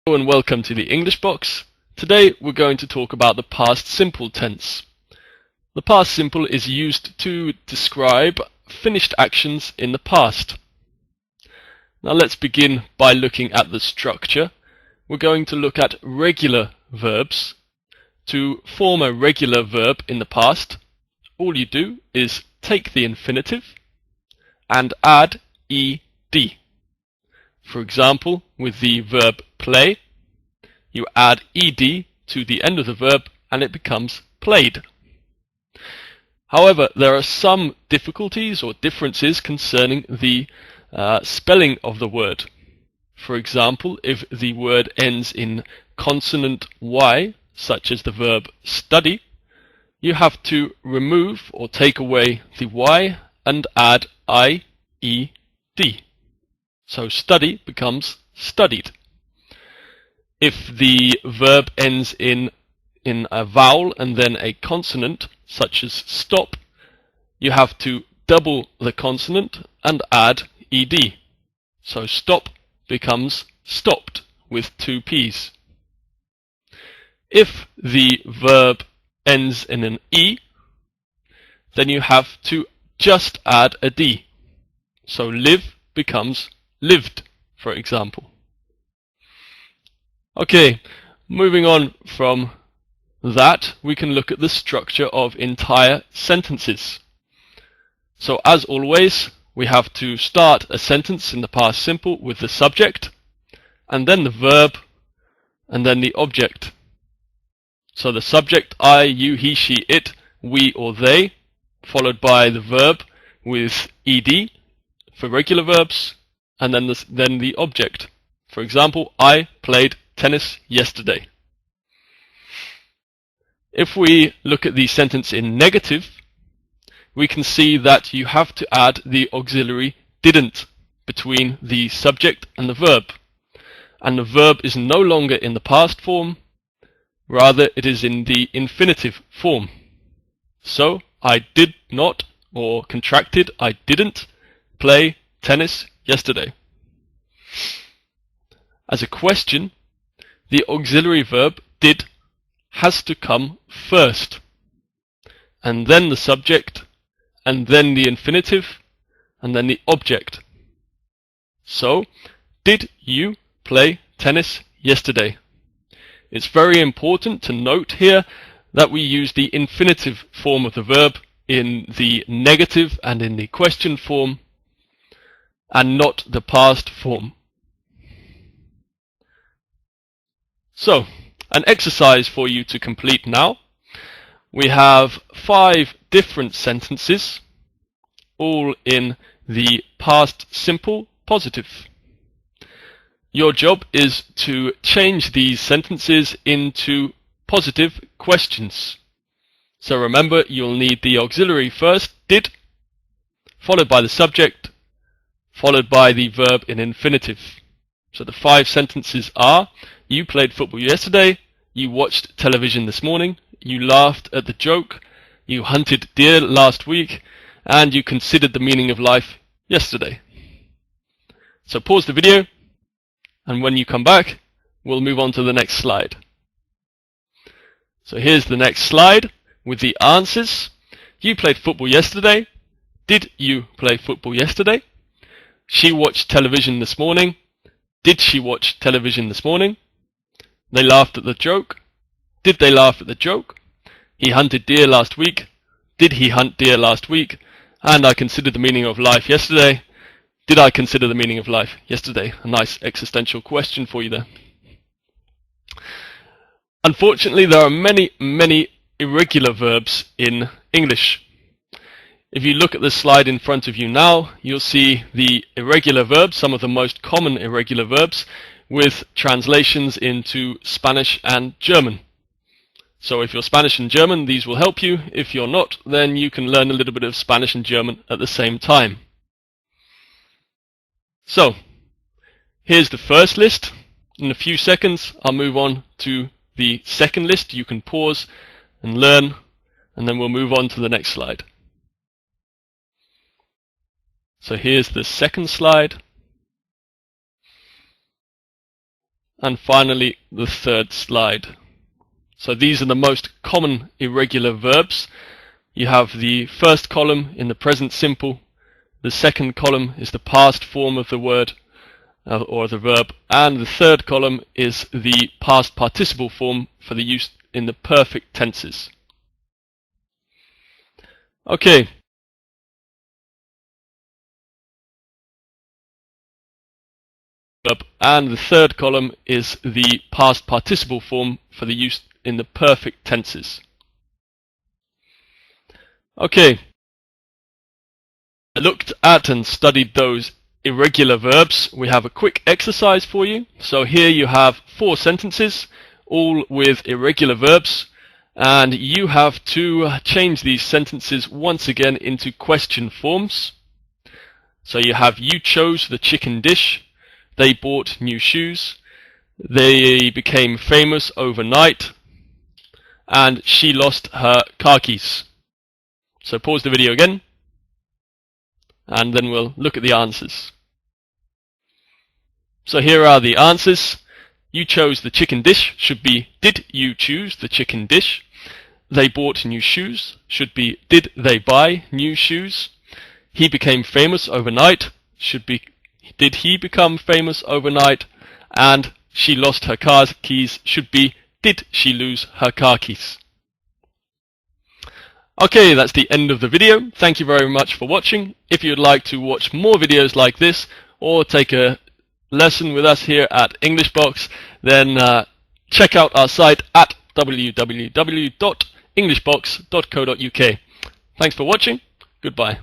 Hello and welcome to the English box. Today we're going to talk about the past simple tense. The past simple is used to describe finished actions in the past. Now let's begin by looking at the structure. We're going to look at regular verbs. To form a regular verb in the past, all you do is take the infinitive and add ed. For example, with the verb play, you add ed to the end of the verb and it becomes played. However, there are some difficulties or differences concerning the spelling of the word. For example, if the word ends in consonant Y, such as the verb study, you have to remove or take away the Y and add ied. So study becomes studied. If the verb ends in a vowel and then a consonant, such as stop, you have to double the consonant and add ed. So stop becomes stopped with two P's. If the verb ends in an E, then you have to just add a D. So live becomes lived, for example. Okay, moving on from that, we can look at the structure of entire sentences. So as always, we have to start a sentence in the past simple with the subject, and then the verb, and then the object. So the subject, I, you, he, she, it, we or they, followed by the verb with ed for regular verbs, and then the object. For example, I played tennis yesterday. If we look at the sentence in negative, we can see that you have to add the auxiliary didn't between the subject and the verb. And the verb is no longer in the past form, rather it is in the infinitive form. So, I did not, or contracted, I didn't play tennis yesterday. As a question, the auxiliary verb did has to come first, and then the subject, and then the infinitive, and then the object. So, did you play tennis yesterday? It's very important to note here that we use the infinitive form of the verb in the negative and in the question form, and not the past form. So, an exercise for you to complete now. We have 5 different sentences, all in the past simple positive. Your job is to change these sentences into positive questions. So remember, you'll need the auxiliary first, did, followed by the subject, followed by the verb in infinitive. So the 5 sentences are: you played football yesterday, you watched television this morning, you laughed at the joke, you hunted deer last week, and you considered the meaning of life yesterday. So pause the video, and when you come back, we'll move on to the next slide. So here's the next slide with the answers. You played football yesterday. Did you play football yesterday? She watched television this morning. Did she watch television this morning? They laughed at the joke. Did they laugh at the joke? He hunted deer last week. Did he hunt deer last week? And I considered the meaning of life yesterday. Did I consider the meaning of life yesterday? A nice existential question for you there. Unfortunately, there are many irregular verbs in English. If you look at the slide in front of you now, you'll see the irregular verbs, some of the most common irregular verbs, with translations into Spanish and German. So if you're Spanish and German, these will help you. If you're not, then you can learn a little bit of Spanish and German at the same time. So, here's the first list. In a few seconds, I'll move on to the second list. You can pause and learn, and then we'll move on to the next slide. So here's the second slide. and finally the third slide. So these are the most common irregular verbs. You have the first column in the present simple, the second column is the past form of the word or the verb, and the third column is the past participle form for the use in the perfect tenses. Okay. And the third column is the past participle form for the use in the perfect tenses. Okay. I looked at and studied those irregular verbs. We have a quick exercise for you. So here you have 4 sentences, all with irregular verbs, and you have to change these sentences once again into question forms. So you have: you chose the chicken dish, they bought new shoes, they became famous overnight, and she lost her car keys. So pause the video again, and then we'll look at the answers. So here are the answers. You chose the chicken dish should be: did you choose the chicken dish? They bought new shoes should be: did they buy new shoes? He became famous overnight should be: did he become famous overnight? And she lost her car keys should be: did she lose her car keys? Okay, that's the end of the video. Thank you very much for watching. If you'd like to watch more videos like this or take a lesson with us here at Englishbox, then check out our site at www.englishbox.co.uk. Thanks for watching. Goodbye.